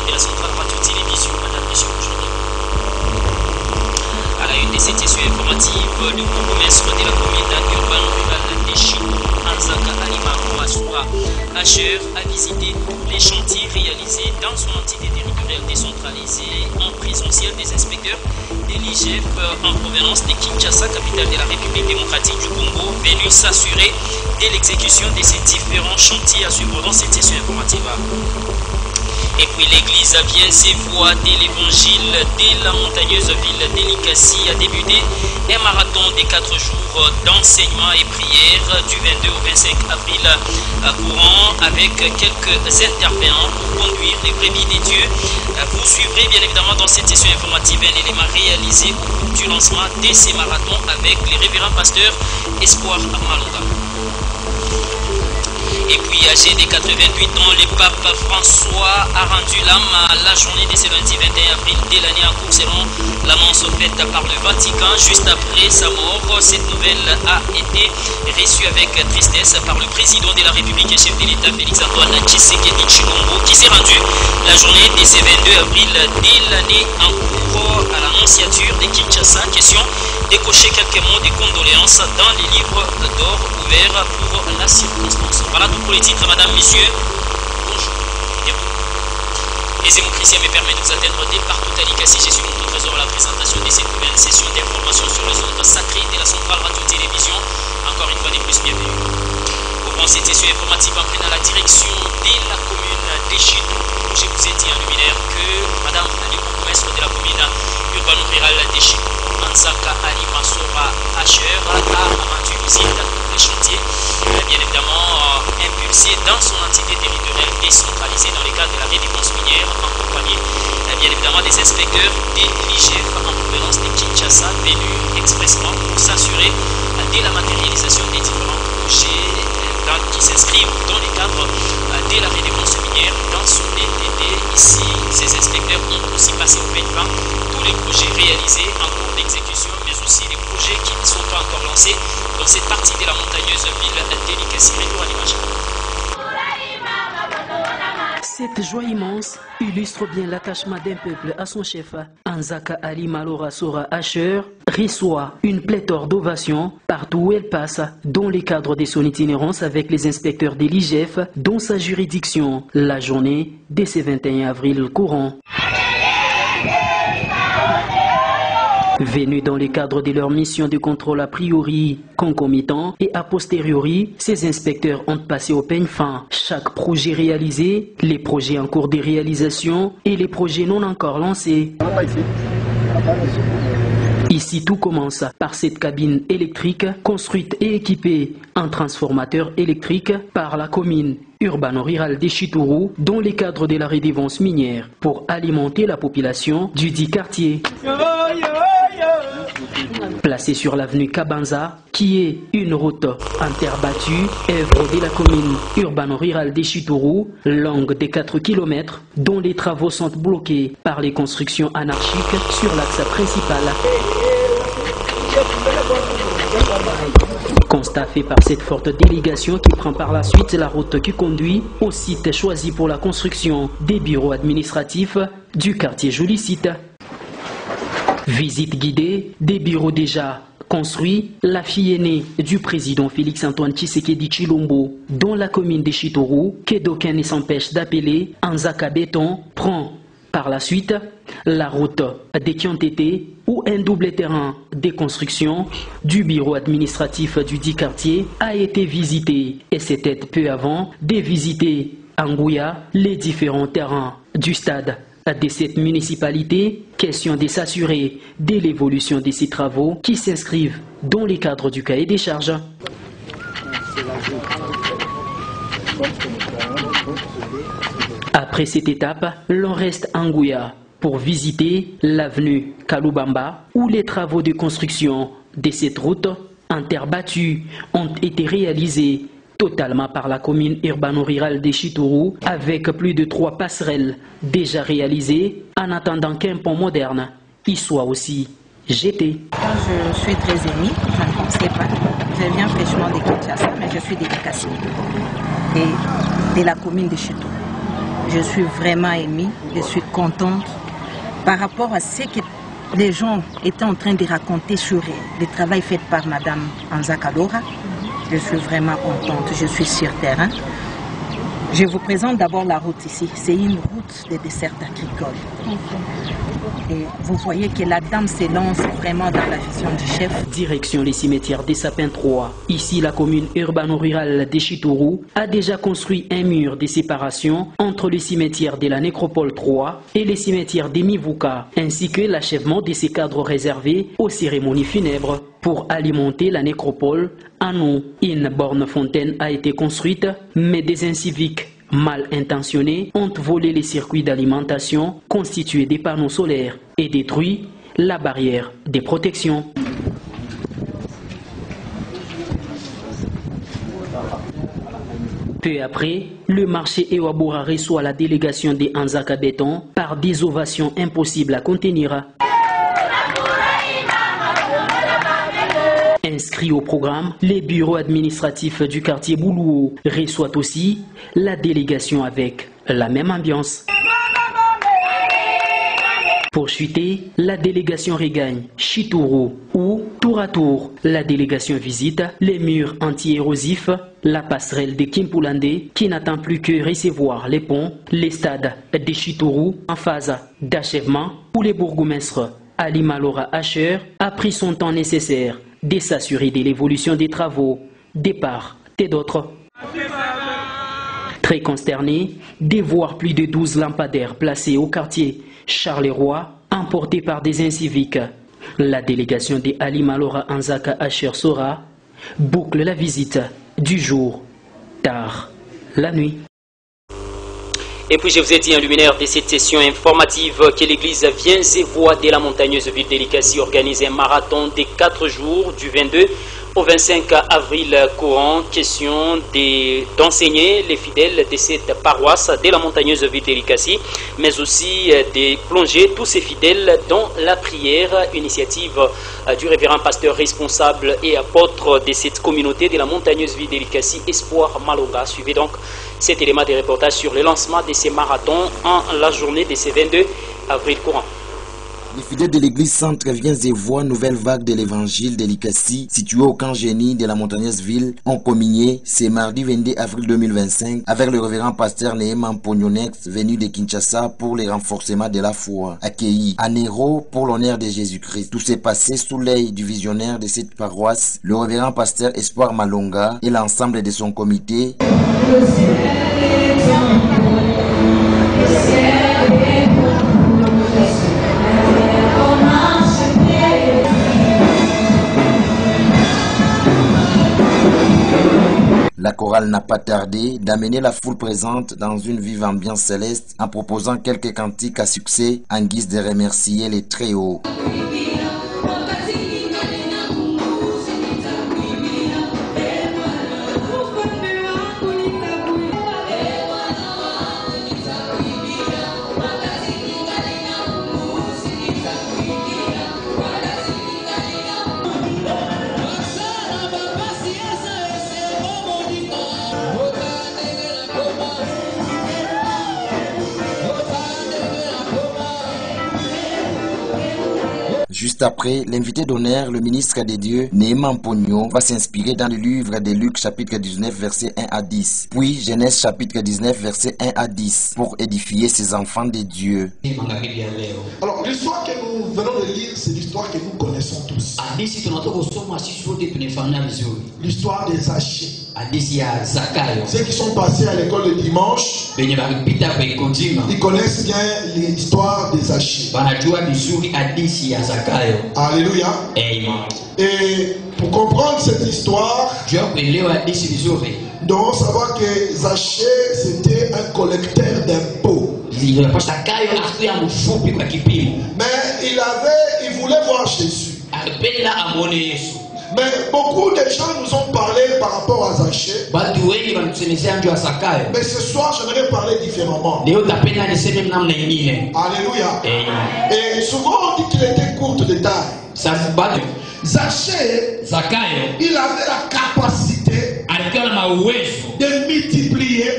directrice de la centrale radio-télévision, Madame Michel aujourd'hui. À la une de cette issue informative, le bourgmestre de la commune urbaine-rurale de Chitou, Anzaka Alima Kouassoura Asher, a visité tous les chantiers réalisés dans son entité territoriale décentralisée en présentiel des inspecteurs de l'IGF en provenance de Kinshasa, capitale de la République démocratique du Congo, venus s'assurer de l'exécution de ces différents chantiers à suivre dans cette issue informative. Et puis l'église vient ses voix de l'évangile de la montagneuse ville d'Elikasi a débuté un marathon de 4 jours d'enseignement et prière du 22 au 25 avril courant avec quelques intervenants pour conduire les brebis des dieux. Vous suivrez bien évidemment dans cette session informative un élément réalisé au cours du lancement de ces marathons avec les révérends pasteurs Espoir Malonga. Et puis, âgé de 88 ans, le pape François a rendu l'âme à la journée de ce lundi 21 avril de l'année en cours selon l'annonce faite par le Vatican juste après sa mort. Cette nouvelle a été reçue avec tristesse par le président de la République et chef de l'État Félix-Antoine Tshisekedi Tshilombo qui s'est rendu la journée de ce 22 avril de l'année en cours à l'annonciature de Kinshasa. Question de cocher quelques mots de condoléances dans les livres d'or ouverts pour la circonstance. Voilà tout pour les titres, madame, messieurs. Bonjour. Les hémochrétiens me permettent de vous atteindre dès partout à l'Ikassi. Je suis mon trésor à la présentation de cette nouvelle session d'information sur les ondes sacrées de la centrale radio-télévision. Encore une fois de plus, bienvenue. Au grand cette session informative en prenant la direction de la commune de Chitou. Je vous ai dit en luminaire que madame le bourgmestre de la commune urbano-rurale de Chitou, Anzaka Alima Sora Asher, a rendu visite à tous les chantiers, bien évidemment impulsé dans son entité territoriale décentralisée dans le cadre de la redéfense minière en compagnie bien évidemment des inspecteurs de l'IGF en provenance de Kinshasa venus expressément pour s'assurer de la matérialisation des différents projets qui s'inscrivent dans le cadre de la redéfense minière dans son DTD. Ici, ces inspecteurs ont aussi passé au peigne-fin tous les projets réalisés en cours d'exécution, mais aussi les projets qui ne sont pas encore lancés dans cette partie de la montagneuse ville d'Elikasi. Retour à l'image. Cette joie immense illustre bien l'attachement d'un peuple à son chef. Anzaka Alima Sora Asher reçoit une pléthore d'ovations partout où elle passe, dans le cadre de son itinérance avec les inspecteurs de l'IGF, dans sa juridiction, la journée de ce 21 avril courant. Venus dans le cadre de leur mission de contrôle a priori, concomitant et a posteriori, ces inspecteurs ont passé au peigne fin chaque projet réalisé, les projets en cours de réalisation et les projets non encore lancés. Ici, tout commence par cette cabine électrique construite et équipée en transformateur électrique par la commune urbano-rurale de Chitourou dans le cadre de la redevance minière pour alimenter la population du dit quartier. Placée sur l'avenue Kabanza, qui est une route en terre battue, œuvre de la commune urbano-rurale de Chitourou, longue de 4 km, dont les travaux sont bloqués par les constructions anarchiques sur l'axe principal. Constat fait par cette forte délégation qui prend par la suite la route qui conduit au site choisi pour la construction des bureaux administratifs du quartier Jolicite. Visite guidée des bureaux déjà construits, la fille aînée du président Félix-Antoine Tshisekedi Tshilombo, dont la commune de Chitourou, que d'aucuns ne s'empêchent d'appeler Anzaka Béton, prend par la suite la route de Kiantete où un double terrain de construction du bureau administratif du dit quartier a été visité et c'était peu avant de visiter Angouya les différents terrains du stade de cette municipalité. Question de s'assurer de l'évolution de ces travaux qui s'inscrivent dans le cadre du cahier des charges. Après cette étape, l'on reste à Ngouya pour visiter l'avenue Kalubamba où les travaux de construction de cette route en terre battue ont été réalisés totalement par la commune urbano-rurale de Chitourou avec plus de 3 passerelles déjà réalisées en attendant qu'un pont moderne y soit aussi jeté. Je suis très émue, je ne pensais pas. Je viens fraîchement de Kinshasa, mais je suis d'Elikasi et de la commune de Chitourou. Je suis vraiment émue, je suis contente par rapport à ce que les gens étaient en train de raconter sur le travail fait par Madame Anzaka Dora. Je suis vraiment contente, je suis sur terrain. Je vous présente d'abord la route ici. C'est une route de dessert agricole. Et vous voyez que la dame se lance vraiment dans la vision du chef. Direction les cimetières des Sapins 3. Ici, la commune urbano-rurale de Chitoro a déjà construit un mur de séparation entre le cimetière de la Nécropole 3 et les cimetières des Mivuka, ainsi que l'achèvement de ces cadres réservés aux cérémonies funèbres. Pour alimenter la nécropole, en eau, une borne fontaine a été construite, mais des inciviques mal intentionnés ont volé les circuits d'alimentation constitués des panneaux solaires et détruit la barrière des protections. Peu après, le marché Ewabora reçoit la délégation des Anzaka Béton par des ovations impossibles à contenir. Inscrits au programme, les bureaux administratifs du quartier Boulouo reçoivent aussi la délégation avec la même ambiance. Pour chuter, la délégation regagne Chitoro où, tour à tour, la délégation visite les murs anti-érosifs, la passerelle de Kimpulande qui n'attend plus que recevoir les ponts, les stades de Chitoro en phase d'achèvement où les bourgmestres Ali Malora Asher a pris son temps nécessaire de s'assurer de l'évolution des travaux, des parts et d'autres. Très consterné de voir plus de 12 lampadaires placés au quartier Charleroi, emportés par des inciviques, la délégation de Ali Malora Anzaka Asher Sora boucle la visite du jour, tard la nuit. Et puis je vous ai dit en luminaire de cette session informative que l'église Viens-et-Voix de la montagneuse ville d'Elikasi organise un marathon de 4 jours du 22 au 25 avril courant. Question d'enseigner les fidèles de cette paroisse de la montagneuse ville d'Elikasi, mais aussi de plonger tous ces fidèles dans la prière. Initiative du révérend pasteur responsable et apôtre de cette communauté de la montagneuse ville d'Elikasi, Espoir Malonga. Suivez donc cet élément de reportage sur le lancement de ces marathons en la journée de ce 22 avril courant. Les fidèles de l'église Centre Viens-et-Voix, nouvelle vague de l'évangile d'Elikasi, située au camp Génie de la montagneuse ville, ont communié ce mardi 22 avril 2025 avec le révérend pasteur Néhéman Pognonex, venu de Kinshasa pour le renforcement de la foi, accueilli en héros pour l'honneur de Jésus-Christ. Tout s'est passé sous l'œil du visionnaire de cette paroisse, le révérend pasteur Espoir Malonga et l'ensemble de son comité. La chorale n'a pas tardé d'amener la foule présente dans une vive ambiance céleste en proposant quelques cantiques à succès en guise de remercier les Très-Hauts. Juste après, l'invité d'honneur, le ministre des Dieux, Néhéman Pogno, va s'inspirer dans le livre de Luc chapitre 19 verset 1 à 10, puis Genèse chapitre 19 verset 1 à 10, pour édifier ses enfants de Dieu. Alors l'histoire que nous venons de lire, c'est l'histoire que nous connaissons tous. L'histoire des Zachée. Ceux qui sont passés à l'école le dimanche, ils connaissent bien l'histoire des Zachée. Alléluia. Et pour comprendre cette histoire, nous devons savoir que Zachée c'était un collecteur d'impôts. Mais il voulait voir Jésus. Mais beaucoup de gens nous ont parlé par rapport à Zachée. Mais ce soir, j'aimerais parler différemment. Alléluia. Et souvent, on dit qu'il était courte de taille. Zachée, il avait la capacité capacité de multiplier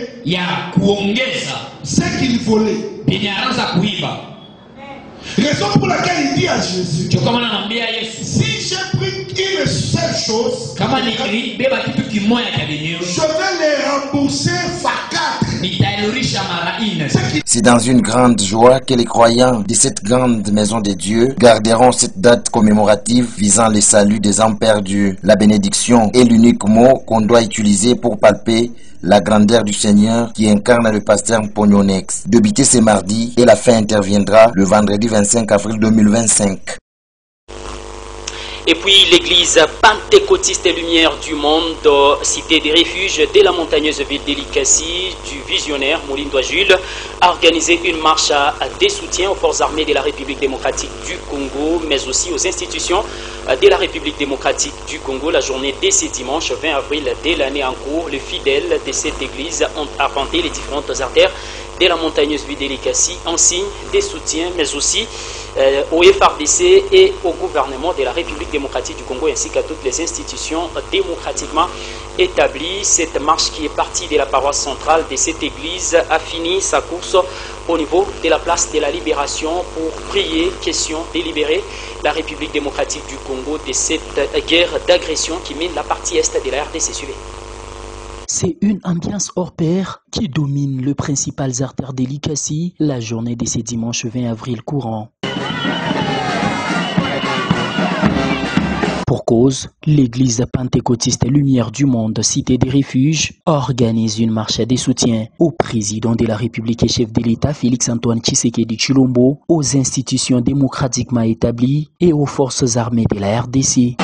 ce qu'il volait. Raison pour laquelle il dit à Jésus, si j'ai pris une seule chose, je vais les rembourser fois 4. C'est dans une grande joie que les croyants de cette grande maison de Dieu garderont cette date commémorative visant le salut des âmes perdues. La bénédiction est l'unique mot qu'on doit utiliser pour palper la grandeur du Seigneur qui incarne le pasteur Pognonex. Débuté ce mardi et la fin interviendra le vendredi 25 avril 2025. Et puis l'église pentecôtiste et lumière du monde, cité des refuges de la montagneuse ville d'Elikassi, du visionnaire Molindois Jules, a organisé une marche de soutien aux forces armées de la République démocratique du Congo, mais aussi aux institutions de la République démocratique du Congo. La journée de ce dimanche 20 avril de l'année en cours, les fidèles de cette église ont arpenté les différentes artères de la montagneuse ville d'Elikassi en signe de soutien, mais aussi au FRDC et au gouvernement de la République démocratique du Congo ainsi qu'à toutes les institutions démocratiquement établies. Cette marche qui est partie de la paroisse centrale de cette église a fini sa course au niveau de la place de la Libération pour prier, question de libérer la République démocratique du Congo de cette guerre d'agression qui mine la partie est de la RDC. Suivez. C'est une ambiance hors pair qui domine le principal artère d'Elikassi la journée de ce dimanche 20 avril courant. Pour cause, l'église pentecôtiste Lumière du Monde, cité des refuges, organise une marche de soutien au président de la République et chef de l'État Félix-Antoine Tshisekedi Tshilombo, aux institutions démocratiquement établies et aux forces armées de la RDC.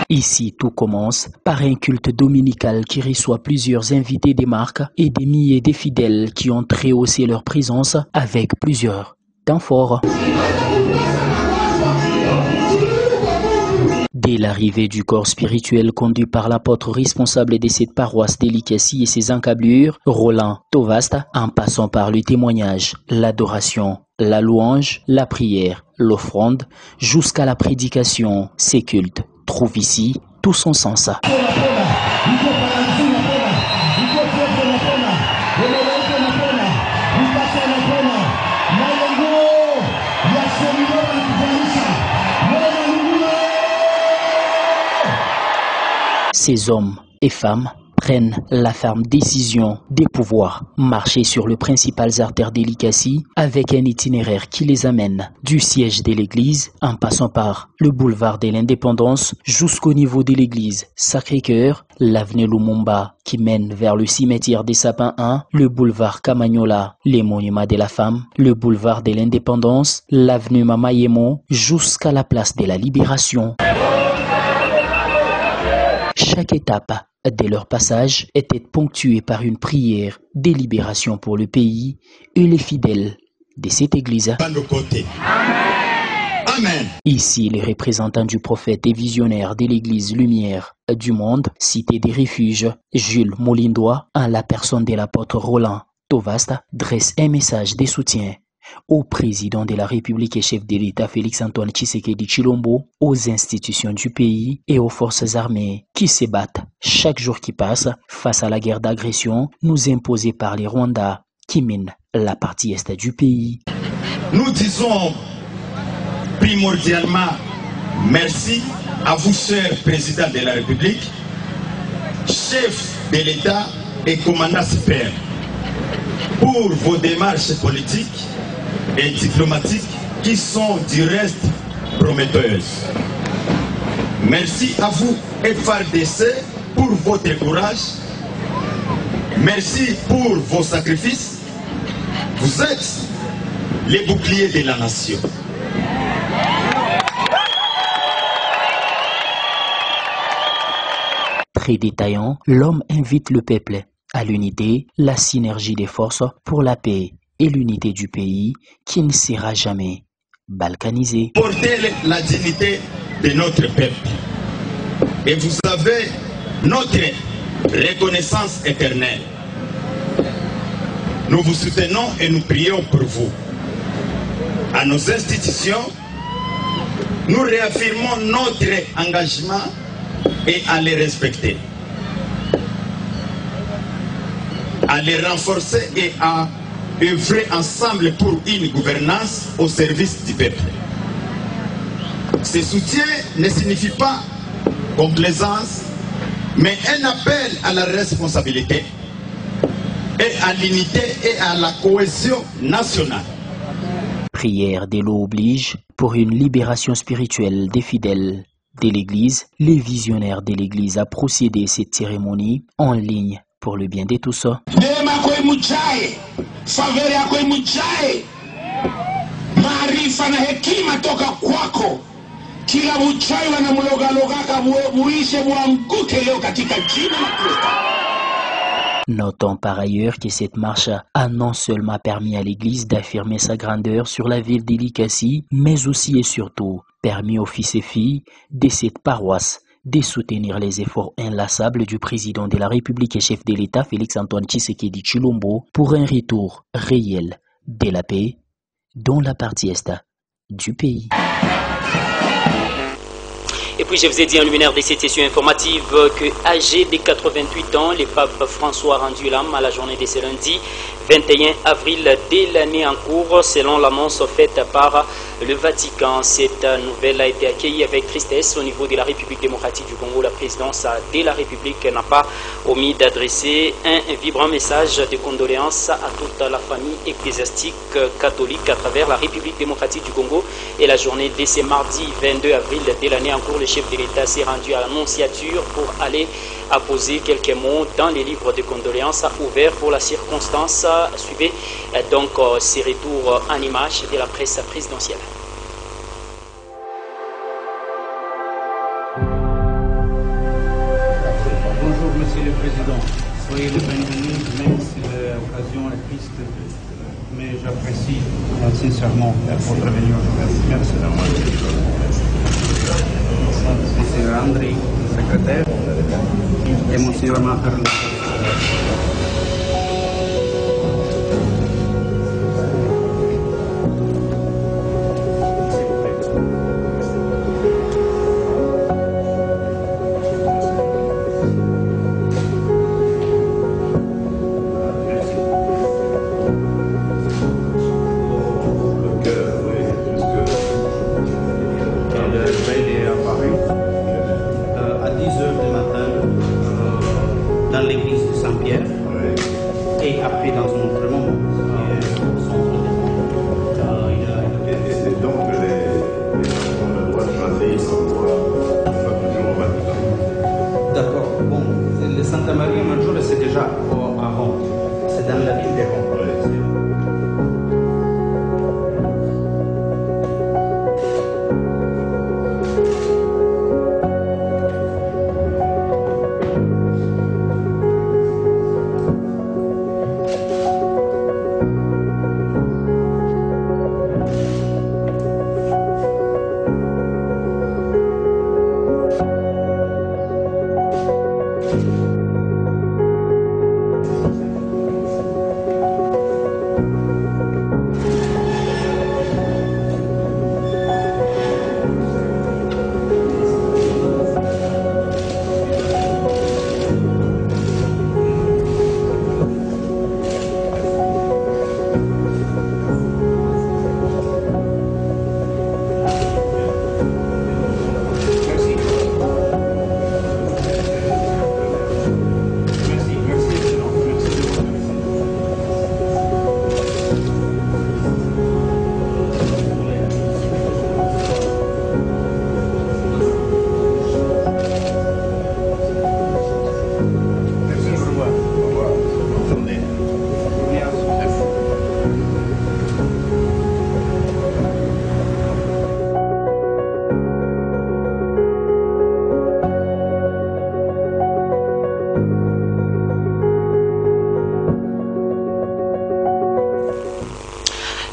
Ici, tout commence par un culte dominical qui reçoit plusieurs invités des marques et des milliers de fidèles qui ont rehaussé leur présence avec plusieurs temps forts. Dès l'arrivée du corps spirituel conduit par l'apôtre responsable de cette paroisse d'Elikassi et ses encablures, Roland Tovasta, en passant par le témoignage, l'adoration, la louange, la prière, l'offrande, jusqu'à la prédication, ces cultes trouve ici tout son sens. Ces hommes et femmes prennent la ferme décision de pouvoir marcher sur le principal artère d'Elikassi avec un itinéraire qui les amène du siège de l'église en passant par le boulevard de l'Indépendance jusqu'au niveau de l'église Sacré-Cœur, l'avenue Lumumba qui mène vers le cimetière des Sapins 1, le boulevard Kamagnola, les monuments de la femme, le boulevard de l'Indépendance, l'avenue Mamayemo jusqu'à la place de la Libération. Chaque étape de leur passage était ponctuée par une prière de libération pour le pays et les fidèles de cette église. Amen. Ici, les représentants du prophète et visionnaire de l'église Lumière du Monde, cité des refuges, Jules Molindois, en la personne de l'apôtre Roland Tovasta, dresse un message de soutien au président de la République et chef de l'État Félix-Antoine Tshisekedi Tshilombo, aux institutions du pays et aux forces armées qui se battent chaque jour qui passe face à la guerre d'agression nous imposée par les Rwandais qui minent la partie est du pays. Nous disons primordialement merci à vous, cher président de la République, chef de l'État et commandant suprême, pour vos démarches politiques et diplomatiques qui sont du reste prometteuses. Merci à vous, FARDC, pour votre courage. Merci pour vos sacrifices. Vous êtes les boucliers de la nation. Très détaillant, l'homme invite le peuple à l'unité, la synergie des forces pour la paix et l'unité du pays qui ne sera jamais balkanisé. Portez la dignité de notre peuple et vous avez notre reconnaissance éternelle. Nous vous soutenons et nous prions pour vous. À nos institutions, nous réaffirmons notre engagement et à les respecter, à les renforcer et à œuvrer ensemble pour une gouvernance au service du peuple. Ce soutien ne signifie pas complaisance, mais un appel à la responsabilité et à l'unité et à la cohésion nationale. Prière de l'eau oblige pour une libération spirituelle des fidèles de l'Église. Les visionnaires de l'Église a procédé à cette cérémonie en ligne pour le bien de tous. Maarifa na hekima toka kwako. Kila mchawi wanamlogalogaka muishe muanguke leo katika jina la Kristo. Notons par ailleurs que cette marche a non seulement permis à l'Église d'affirmer sa grandeur sur la ville d'Ilikasi, mais aussi et surtout permis aux fils et filles de cette paroisse de soutenir les efforts inlassables du président de la République et chef de l'État Félix-Antoine Tshisekedi Tshilombo pour un retour réel de la paix dans la partie est du pays. Et puis je vous ai dit en luminaire de cette session informative que âgé de 88 ans, le pape François a rendu l'âme à la journée de ce lundi 21 avril de l'année en cours, selon l'annonce faite par le Vatican. Cette nouvelle a été accueillie avec tristesse au niveau de la République démocratique du Congo. La présidence de la République n'a pas omis d'adresser un vibrant message de condoléances à toute la famille ecclésiastique catholique à travers la République démocratique du Congo. Et la journée de ce mardi 22 avril de l'année en cours, le chef de l'État s'est rendu à l'Annonciature pour aller apposer quelques mots dans les livres de condoléances ouverts pour la circonstance. Suivez donc ces retours en images de la presse présidentielle. Bonjour Monsieur le Président, soyez le bienvenu, même si l'occasion est triste, mais j'apprécie sincèrement votre venue aujourd'hui. Merci. Monsieur André, secrétaire, et Monsieur Maher.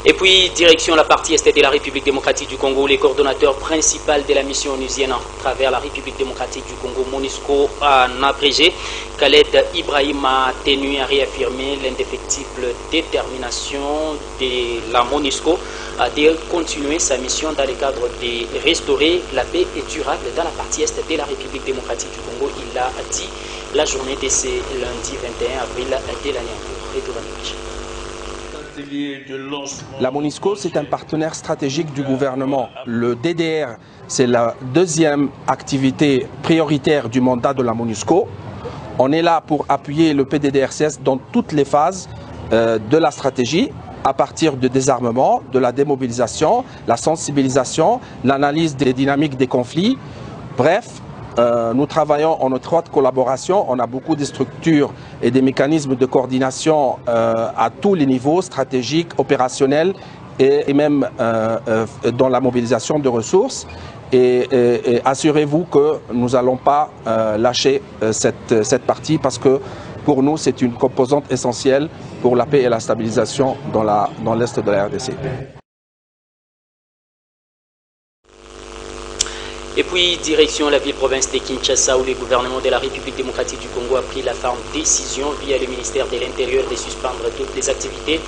Et puis, direction la partie est de la République démocratique du Congo, les coordonnateurs principaux de la mission onusienne à travers la République démocratique du Congo, MONUSCO, en abrégé, Khaled Ibrahim a tenu à réaffirmer l'indéfectible détermination de la MONUSCO de continuer sa mission dans le cadre de restaurer la paix et durable dans la partie est de la République démocratique du Congo. Il l'a dit la journée de ce lundi 21 avril de l'année en cours. La MONUSCO, c'est un partenaire stratégique du gouvernement. Le DDR, c'est la deuxième activité prioritaire du mandat de la MONUSCO. On est là pour appuyer le PDDRCS dans toutes les phases de la stratégie, à partir du désarmement, de la démobilisation, la sensibilisation, l'analyse des dynamiques des conflits. Bref, nous travaillons en étroite collaboration. On a beaucoup de structures et des mécanismes de coordination à tous les niveaux, stratégiques, opérationnels et même dans la mobilisation de ressources. Et assurez-vous que nous n'allons pas lâcher cette partie parce que pour nous, c'est une composante essentielle pour la paix et la stabilisation dans l'Est de la RDC. Et puis, direction la ville-province de Kinshasa, où le gouvernement de la République démocratique du Congo a pris la ferme décision via le ministère de l'Intérieur de suspendre toutes les activités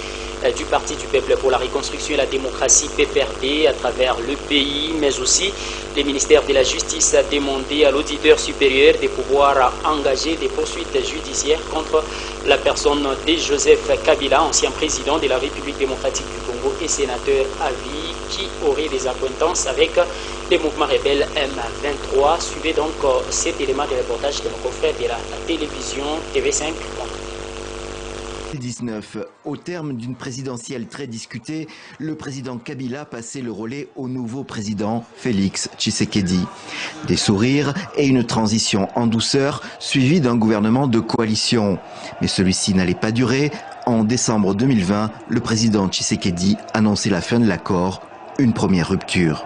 du Parti du Peuple pour la Reconstruction et la Démocratie, PPRD, à travers le pays, mais aussi le ministère de la Justice a demandé à l'auditeur supérieur de pouvoir engager des poursuites judiciaires contre la personne de Joseph Kabila, ancien président de la République démocratique du Congo et sénateur à vie, qui aurait des accointances avec les mouvements rebelles M23. Suivez donc cet élément de reportage de nos confrères de la télévision TV5. 2019, au terme d'une présidentielle très discutée, le président Kabila passait le relais au nouveau président Félix Tshisekedi. Des sourires et une transition en douceur suivie d'un gouvernement de coalition. Mais celui-ci n'allait pas durer. En décembre 2020, le président Tshisekedi annonçait la fin de l'accord, une première rupture.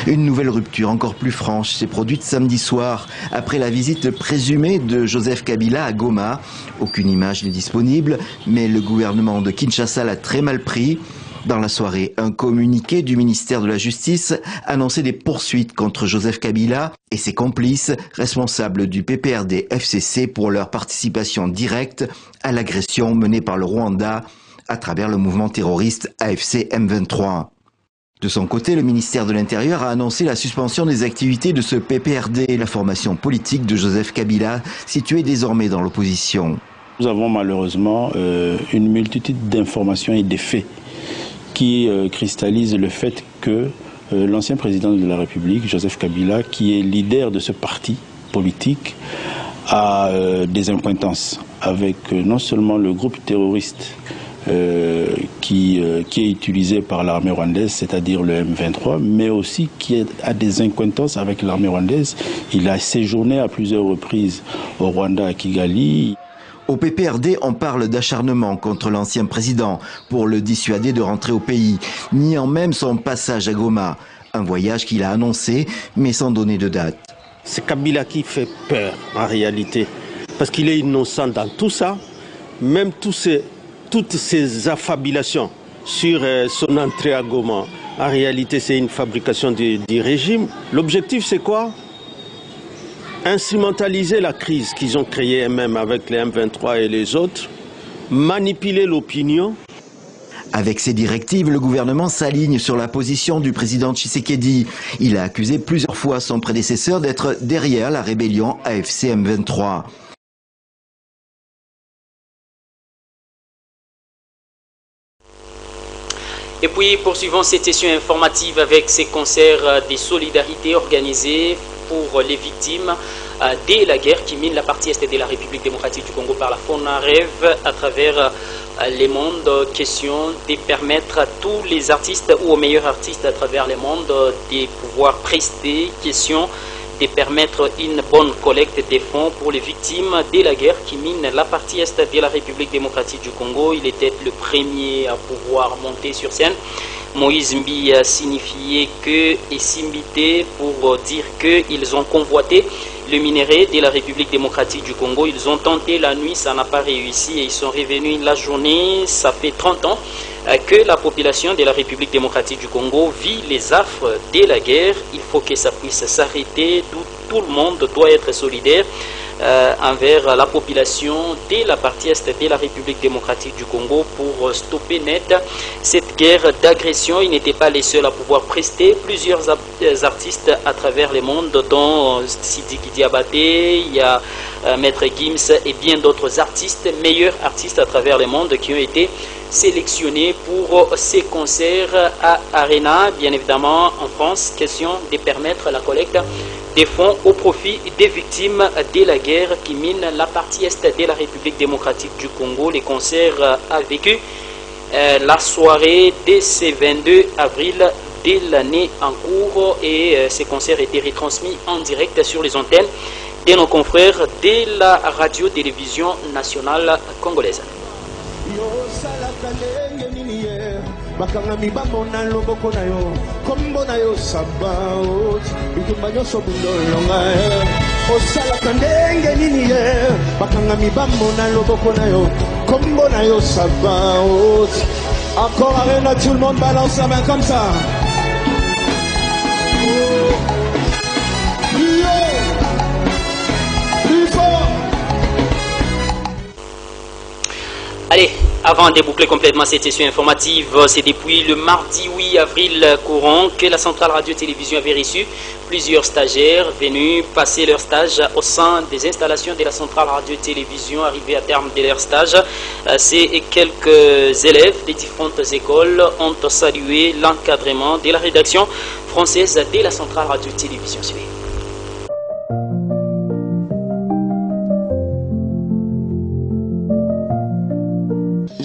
Une nouvelle rupture encore plus franche s'est produite samedi soir après la visite présumée de Joseph Kabila à Goma. Aucune image n'est disponible, mais le gouvernement de Kinshasa l'a très mal pris. Dans la soirée, un communiqué du ministère de la Justice annonçait des poursuites contre Joseph Kabila et ses complices responsables du PPRD FCC pour leur participation directe à l'agression menée par le Rwanda à travers le mouvement terroriste AFC M23. De son côté, le ministère de l'Intérieur a annoncé la suspension des activités de ce PPRD, la formation politique de Joseph Kabila, située désormais dans l'opposition. Nous avons malheureusement une multitude d'informations et de faits qui cristallisent le fait que l'ancien président de la République, Joseph Kabila, qui est leader de ce parti politique, a des accointances avec non seulement le groupe terroriste qui est utilisé par l'armée rwandaise, c'est-à-dire le M23, mais aussi qui a des accointances avec l'armée rwandaise. Il a séjourné à plusieurs reprises au Rwanda, à Kigali. Au PPRD, on parle d'acharnement contre l'ancien président pour le dissuader de rentrer au pays, niant même son passage à Goma. Un voyage qu'il a annoncé, mais sans donner de date. C'est Kabila qui fait peur, en réalité, parce qu'il est innocent dans tout ça, même toutes ces affabulations sur son entrée à Goma. En réalité, c'est une fabrication du régime. L'objectif, c'est quoi? Instrumentaliser la crise qu'ils ont créée eux-mêmes avec les M23 et les autres, manipuler l'opinion. Avec ces directives, le gouvernement s'aligne sur la position du président Tshisekedi. Il a accusé plusieurs fois son prédécesseur d'être derrière la rébellion AFC M23. Et puis, poursuivons cette session informative avec ces concerts de solidarité organisés pour les victimes de la guerre qui mine la partie est de la République démocratique du Congo par la FONAREV à travers le monde. Question de permettre à tous les artistes ou aux meilleurs artistes à travers le monde de pouvoir prester. Question de permettre une bonne collecte des fonds pour les victimes de la guerre qui mine la partie est de la République démocratique du Congo. Il était le premier à pouvoir monter sur scène. Moïse Mbi a signifié que et s'imiter pour dire qu'ils ont convoité le minerai de la République démocratique du Congo. Ils ont tenté la nuit, ça n'a pas réussi et ils sont revenus la journée. Ça fait 30 ans que la population de la République démocratique du Congo vit les affres de la guerre. Il faut que ça puisse s'arrêter. Tout le monde doit être solidaire envers la population de la partie est de la République démocratique du Congo pour stopper net cette guerre d'agression. Ils n'étaient pas les seuls à pouvoir prester. Plusieurs artistes à travers le monde, dont Sidiki Diabaté, il y a Maître Gims et bien d'autres artistes, meilleurs artistes à travers le monde qui ont été sélectionnés pour ces concerts à Arena. Bien évidemment, en France, question de permettre la collecte des fonds au profit des victimes de la guerre qui mine la partie est de la République démocratique du Congo. Les concerts a vécu la soirée de ce 22 avril de l'année en cours et ces concerts étaient retransmis en direct sur les antennes de nos confrères de la radio-télévision nationale congolaise. Bakanga mibambo na loboko na yo kombo na yo sabaot bitumba nyonso bulolonga osalaka ndenge nini ye bakanga mibambo na loboko na yo kombo na yo sabaot. Encore Arena, tout le monde balance la main comme ça. Plus fort. Allez, avant de boucler complètement cette session informative, c'est depuis le mardi 8 avril courant que la centrale radio-télévision avait reçu plusieurs stagiaires venus passer leur stage au sein des installations de la centrale radio-télévision. Arrivés à terme de leur stage, ces quelques élèves des différentes écoles ont salué l'encadrement de la rédaction française de la centrale radio-télévision.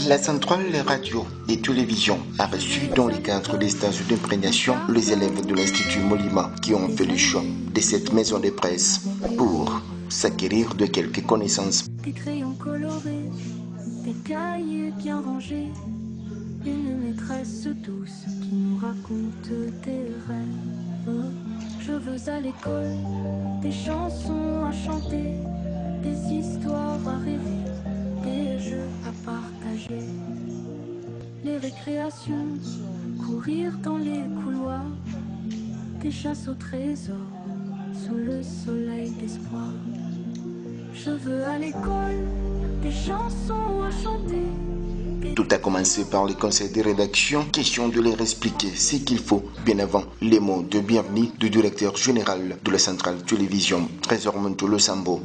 La centrale radio et télévision a reçu dans le cadre des stages d'imprégnation les élèves de l'Institut Molima qui ont fait le choix de cette maison de presse pour s'acquérir de quelques connaissances. Des crayons colorés, des cahiers bien rangés, une maîtresse douce qui nous raconte des rêves. Je veux à l'école des chansons à chanter, des histoires à rêver, des jeux à partager, les récréations, courir dans les couloirs, des chasses au trésor, sous le soleil d'espoir. Je veux à l'école des chansons à chanter. Tout a commencé par les conseils de rédaction, question de leur expliquer ce qu'il faut bien avant les mots de bienvenue du directeur général de la centrale télévision, Trésor Montolo Sambo.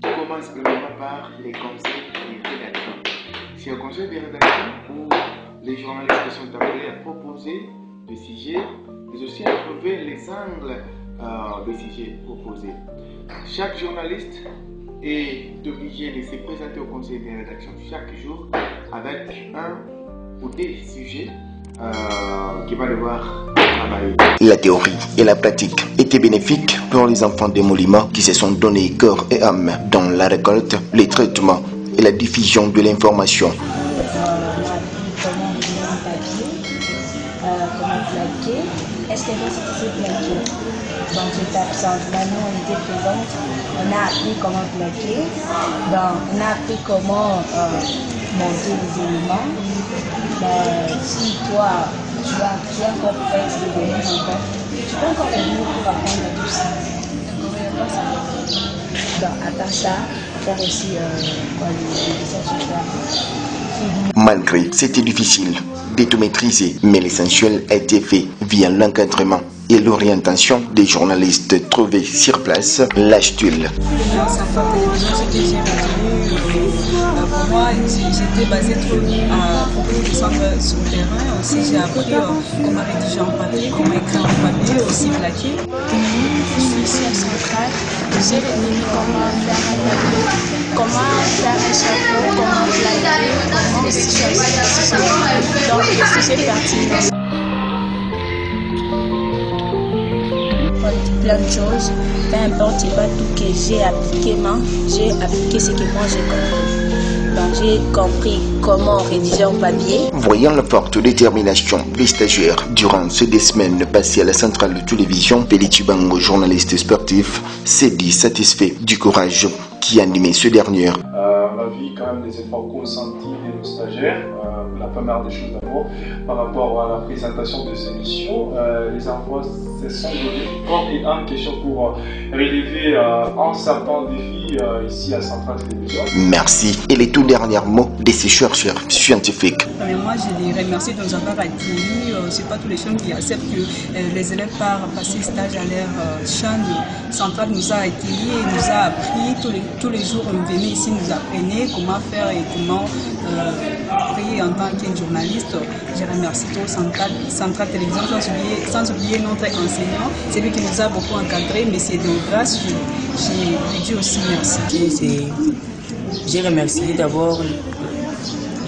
Commence premièrement par les conseils de rédaction. C'est au conseil de rédaction où les journalistes sont appelés à proposer des sujets, mais aussi à trouver les angles des sujets proposés. Chaque journaliste est obligé de se présenter au conseil de rédaction chaque jour avec un ou des sujets qu'il va devoir travailler. La théorie et la pratique étaient bénéfiques pour les enfants des Molima qui se sont donnés corps et âme dans la récolte, les traitements et la diffusion de l'information. Est-ce que c'est plaqué? Donc j'étais absente. Maintenant on était présente. On a appris comment plaquer. Donc on a appris comment monter les éléments. Si toi tu as encore fait des données encore, tu peux encore venir pour apprendre tout ça. Donc à part ça, faire aussi l'éducation sociale. Malgré c'était difficile de tout maîtriser, mais l'essentiel a été fait via l'encadrement et l'orientation des journalistes trouvés sur place, l'Achtule. Pour moi, j'étais basée trop à propos du centre sur le terrain. Aussi, j'ai appris comment rédiger en papier, comment écrire en papier, aussi plaquer. Je suis ici à Centrale. J'ai retenu comment faire un chapeau, comment plaquer, comment choisir. Donc, je suis partie. Plein de choses, peu importe, c'est pas tout que j'ai appliqué ce que moi j'ai compris. Donc j'ai compris comment rédiger en papier. Voyant la forte détermination des stagiaires durant ces 2 semaines passées à la centrale de télévision, Félix Bango, journaliste sportif, s'est dit satisfait du courage qui animait ce dernier. On a avis quand même des efforts consentis de nos stagiaires. La première des choses d'abord, par rapport à la présentation de ces missions, les enfants se sont donnés corps et âme question pour relever un certain défi ici à Centrale Télévision. Merci. Et les tout derniers mots de ces chercheurs scientifiques. Moi, je les remercie de nous avoir accueillis. Ce n'est pas tous les gens qui acceptent que les élèves partent passer stage à leur chaîne. Centrale nous a accueillis et nous a appris. Tous les jours, on venait ici, nous apprenait comment faire et comment créer en tant qu'un journaliste. Je remercie tout Centrale Télévision, sans oublier notre enseignant. C'est lui qui nous a beaucoup encadrés, mais c'est de grâce. Je lui dis aussi merci. J'ai remercié d'abord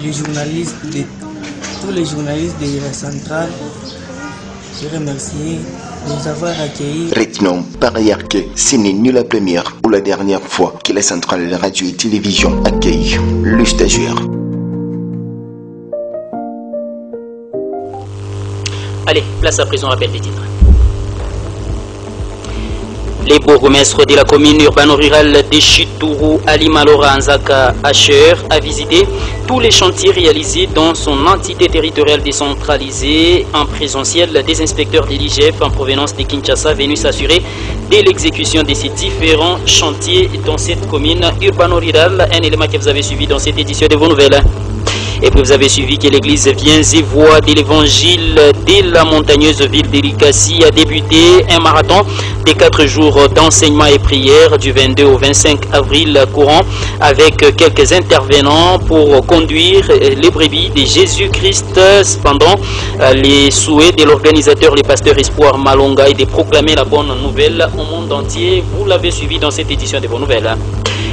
les journalistes, tous les journalistes de la centrale. J'ai remercié de nous avoir accueillis. Retenons par ailleurs que ce n'est ni la première ou la dernière fois que la centrale de radio et télévision accueille le stagiaire. Allez, place à présent, rappel des titres. Les bourgmestres de la commune urbano-rurale de Chitourou, Ali Malora Anzaka Asher, a visité tous les chantiers réalisés dans son entité territoriale décentralisée en présentiel des inspecteurs de l'IGF en provenance de Kinshasa venus s'assurer de l'exécution de ces différents chantiers dans cette commune urbano-rurale. Un élément que vous avez suivi dans cette édition de vos nouvelles. Et puis vous avez suivi que l'église Viens et Voix de l'évangile de la montagneuse ville d'Elikasi a débuté un marathon de 4 jours d'enseignement et prière du 22 au 25 avril courant avec quelques intervenants pour conduire les brebis de Jésus-Christ. Cependant, les souhaits de l'organisateur, le pasteur Espoir Malonga, est de proclamer la bonne nouvelle au monde entier. Vous l'avez suivi dans cette édition de vos nouvelles.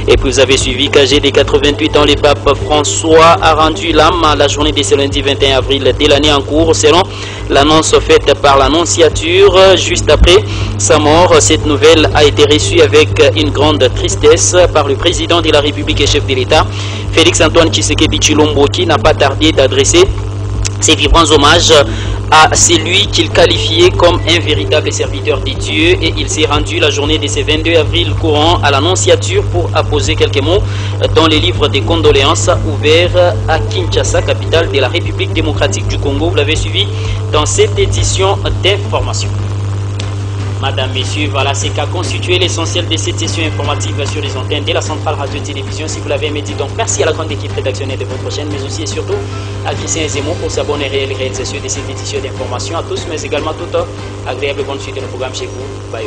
Et puis vous avez suivi qu'âgé de 88 ans, le pape François a rendu l'âme à la journée de ce lundi 21 avril de l'année en cours, selon l'annonce faite par l'annonciature. Juste après sa mort, cette nouvelle a été reçue avec une grande tristesse par le président de la République et chef de l'État, Félix Antoine Tshisekedi Tshilombo, qui n'a pas tardé d'adresser ses vibrants hommages à celui qu'il qualifiait comme un véritable serviteur de Dieu, et il s'est rendu la journée de ce 22 avril courant à l'annonciature pour apposer quelques mots dans les livres de condoléances ouverts à Kinshasa, capitale de la République démocratique du Congo. Vous l'avez suivi dans cette édition d'information. Madame, Messieurs, voilà ce qu'a constitué l'essentiel de cette session informative sur les antennes de la Centrale Radio-Télévision. Si vous l'avez aimé, dites donc merci à la grande équipe rédactionnelle de votre chaîne, mais aussi et surtout à Christian Zemmour pour sa bonne et réelle réalisation de cette édition d'information. À tous, mais également toute agréable bonne suite de nos programmes chez vous. Bye.